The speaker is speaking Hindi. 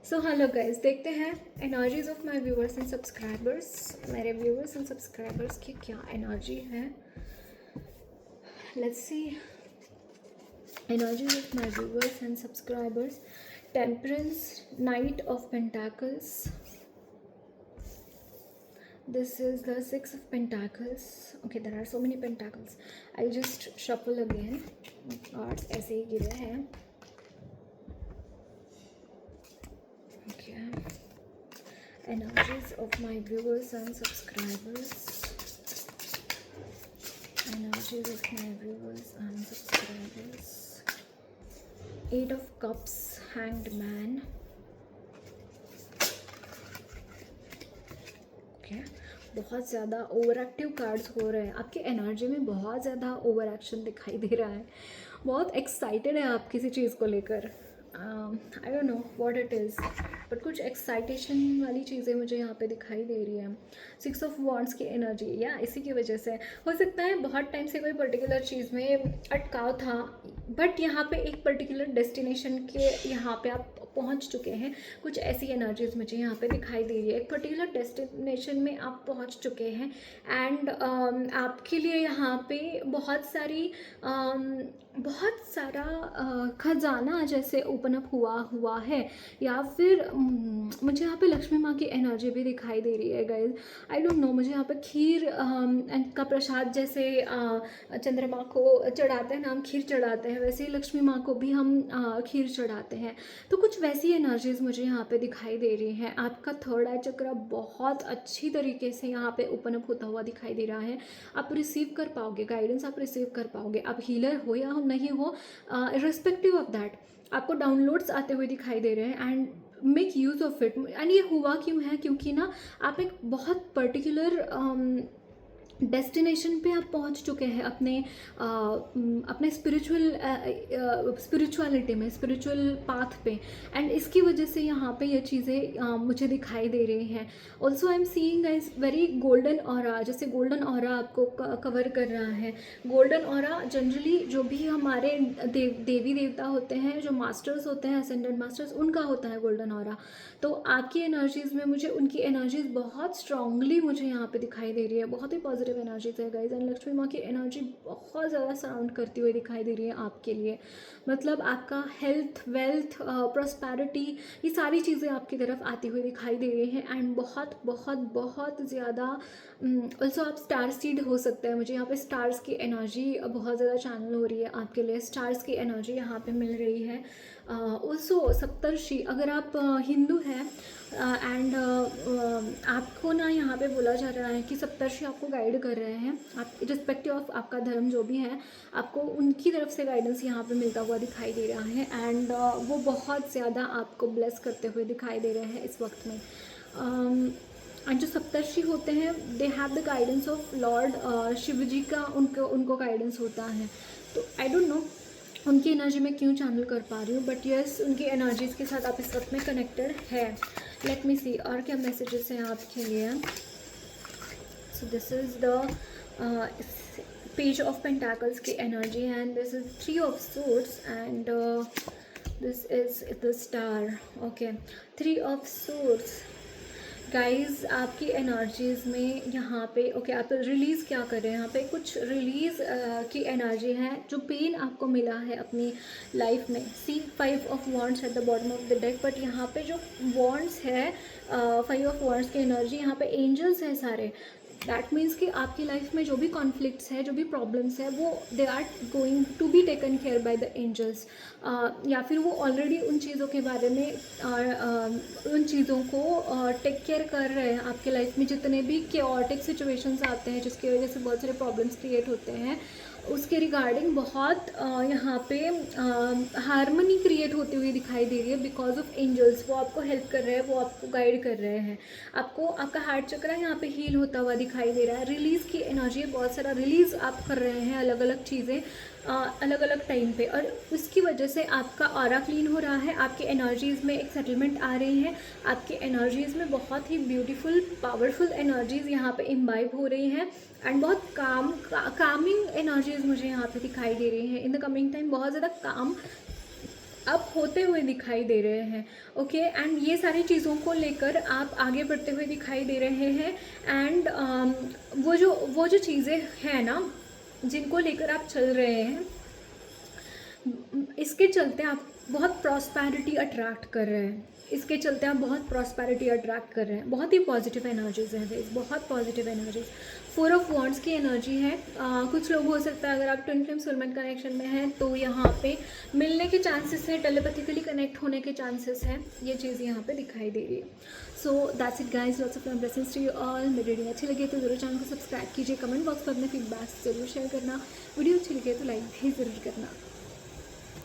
सो हेलो गाइस, देखते हैं energies of my viewers and subscribers. मेरे व्यूअर्स एंड सब्सक्राइबर्स की क्या एनर्जी है। Let's see energies of my viewers and subscribers. Temperance, night of pentacles, this is the six of pentacles. Okay, there are so many pentacles. I'll just shuffle again. Cards ऐसे ही गिरे हैं. Okay, energies of my viewers and subscribers. Energies of my viewers and subscribers. Eight of cups, hanged man. Okay, बहुत ज़्यादा ओवर एक्टिव कार्ड्स हो रहे हैं. आपकी एनर्जी में बहुत ज़्यादा ओवर एक्शन दिखाई दे रहा है. बहुत एक्साइटेड है आप किसी चीज़ को लेकर. आई don't know what it is, but कुछ एक्साइटेशन वाली चीज़ें मुझे यहाँ पे दिखाई दे रही है. सिक्स ऑफ वॉन्ड्स की एनर्जी, या इसी की वजह से हो सकता है बहुत टाइम से कोई पर्टिकुलर चीज़ में अटकाव था, बट यहाँ पे एक पर्टिकुलर डेस्टिनेशन के यहाँ पे आप पहुँच चुके हैं. कुछ ऐसी एनर्जीज मुझे यहाँ पे दिखाई दे रही है. एक पर्टिकुलर डेस्टिनेशन में आप पहुँच चुके हैं एंड आपके लिए यहाँ पे बहुत सारा खजाना जैसे ओपन अप हुआ है. या फिर मुझे यहाँ पे लक्ष्मी माँ की एनर्जी भी दिखाई दे रही है गाइज. आई डोंट नो, मुझे यहाँ पे खीर का प्रसाद जैसे चंद्रमा को चढ़ाते हैं ना, हम खीर चढ़ाते हैं, वैसे ही लक्ष्मी माँ को भी हम खीर चढ़ाते हैं. तो कुछ वैसी एनर्जीज मुझे यहाँ पे दिखाई दे रही हैं. आपका थर्ड आई चक्र बहुत अच्छी तरीके से यहाँ पे ओपन अप होता हुआ दिखाई दे रहा है. आप रिसीव कर पाओगे गाइडेंस, आप रिसीव कर पाओगे. आप हीलर हो या नहीं हो, रिस्पेक्टिव ऑफ दैट आपको डाउनलोड्स आते हुए दिखाई दे रहे हैं and make use of it. And ये हुआ क्यों है, क्योंकि ना आप एक बहुत पर्टिकुलर डेस्टिनेशन पे आप पहुंच चुके हैं अपने स्पिरिचुअलिटी में, स्पिरिचुअल पाथ पे. एंड इसकी वजह से यहाँ पे ये चीज़ें मुझे दिखाई दे रही हैं. Also I am seeing guys very golden aura, जैसे गोल्डन ऑरा आपको कवर कर रहा है. गोल्डन ऑरा जनरली जो भी हमारे देवी देवता होते हैं, जो मास्टर्स होते हैं, असेंडेंट मास्टर्स, उनका होता है गोल्डन ऑरा. तो आपकी एनर्जीज़ में मुझे उनकी एनर्जीज़ बहुत स्ट्रांगली मुझे यहाँ पे दिखाई दे रही है. बहुत ही पॉजिटिव एनर्जीज है गाइज. एंड लक्ष्मी माँ की एनर्जी बहुत ज़्यादा सराउंड करती हुई दिखाई दे रही है आपके लिए. मतलब आपका हेल्थ, वेल्थ, प्रॉस्पेरिटी, ये सारी चीज़ें आपकी तरफ आती हुई दिखाई दे रही हैं. एंड बहुत बहुत बहुत ज़्यादा ऑल्सो आप स्टार सीड हो सकते हैं. मुझे यहाँ पे स्टार्स की एनर्जी बहुत ज़्यादा चैनल हो रही है आपके लिए. स्टार्स की एनर्जी यहाँ पे मिल रही है. ऑल्सो सप्तर्षि, अगर आप हिंदू हैं एंड आपको ना यहाँ पे बोला जा रहा है कि सप्तर्षि आपको गाइड कर रहे हैं. आप रिस्पेक्टिव ऑफ आपका धर्म जो भी है, आपको उनकी तरफ से गाइडेंस यहाँ पे मिलता हुआ दिखाई दे रहा है. एंड वो बहुत ज़्यादा आपको ब्लेस करते हुए दिखाई दे रहे हैं इस वक्त में. एंड जो सप्तर्षि होते हैं, they have the guidance of lord Shiv ji का, उनको गाइडेंस होता है. तो आई डोंट नो उनकी एनर्जी में क्यों चैनल कर पा रही हूँ, बट यस उनकी एनर्जीज़ के साथ आप इस वक्त में कनेक्टेड है. लेट मी सी और क्या मैसेजेस हैं आपके लिए. So this is the page of pentacles की energy and this is three of swords and this is the star. Okay, three of swords guys. आपकी एनर्जीज़ में यहाँ पे ओके आप रिलीज़ क्या कर रहे हैं, यहाँ पे कुछ रिलीज़ की एनर्जी है. जो पेन आपको मिला है अपनी लाइफ में, सी 5 of wands at the bottom of the deck, but यहाँ पे जो वॉन्ड्स है, 5 ऑफ वॉन्ड्स की एनर्जी, यहाँ पे एंजल्स हैं सारे. दैट मीन्स कि आपकी लाइफ में जो भी कॉन्फ्लिक्ट्स है, जो भी प्रॉब्लम्स है, वो they are going to be taken care by the angels. या फिर वो ऑलरेडी उन चीज़ों के बारे में उन चीज़ों को टेक केयर कर रहे हैं. आपके लाइफ में जितने भी केओटिक सिचुएशंस आते हैं जिसकी वजह से बहुत सारे प्रॉब्लम्स क्रिएट होते हैं, उसके रिगार्डिंग बहुत यहाँ पे हारमनी क्रिएट होती हुई दिखाई दे रही है बिकॉज ऑफ एंजल्स. वो आपको हेल्प कर रहे हैं, वो आपको गाइड कर रहे हैं. आपको आपका हार्ट चक्र यहाँ पे हील होता हुआ दिखाई दे रहा है. रिलीज़ की एनर्जी, बहुत सारा रिलीज़ आप कर रहे हैं, अलग अलग चीज़ें अलग अलग टाइम पे, और उसकी वजह से आपका ऑरा क्लीन हो रहा है. आपकी एनर्जीज़ में एक सेटलमेंट आ रही है. आपकी एनर्जीज़ में बहुत ही ब्यूटीफुल पावरफुल एनर्जीज़ यहाँ पे इम्बाइब हो रही हैं. एंड बहुत कामिंग एनर्जीज़ मुझे यहाँ पे दिखाई दे रही हैं. इन द कमिंग टाइम बहुत ज़्यादा काम अप होते हुए दिखाई दे रहे हैं। ओके, एंड ये सारी चीज़ों को लेकर आप आगे बढ़ते हुए दिखाई दे रहे हैं। एंड वो जो चीज़ें हैं ना जिनको लेकर आप चल रहे हैं, इसके चलते आप बहुत प्रॉस्पैरिटी अट्रैक्ट कर रहे हैं। इसके चलते आप बहुत प्रॉस्पैरिटी अट्रैक्ट कर रहे हैं। बहुत ही पॉजिटिव एनर्जीज हैं गाइस, बहुत पॉजिटिव एनर्जीज। 4 ऑफ वॉन्ड्स की एनर्जी है। कुछ लोग हो सकता है अगर आप ट्विन फ्लेम सोलमेट कनेक्शन में हैं तो यहाँ पे मिलने के चांसेस हैं, टेलीपैथिकली कनेक्ट होने के चांसेस हैं। ये चीज़ यहाँ पे दिखाई दे रही है। So that's it guys, lots of blessings to you all. मेरी रीडिंग अच्छी लगी तो ज़रूर चैनल को सब्सक्राइब कीजिए, कमेंट बॉक्स में अपने फीडबैक ज़रूर शेयर करना, वीडियो अच्छी लगी तो लाइक भी ज़रूर करना।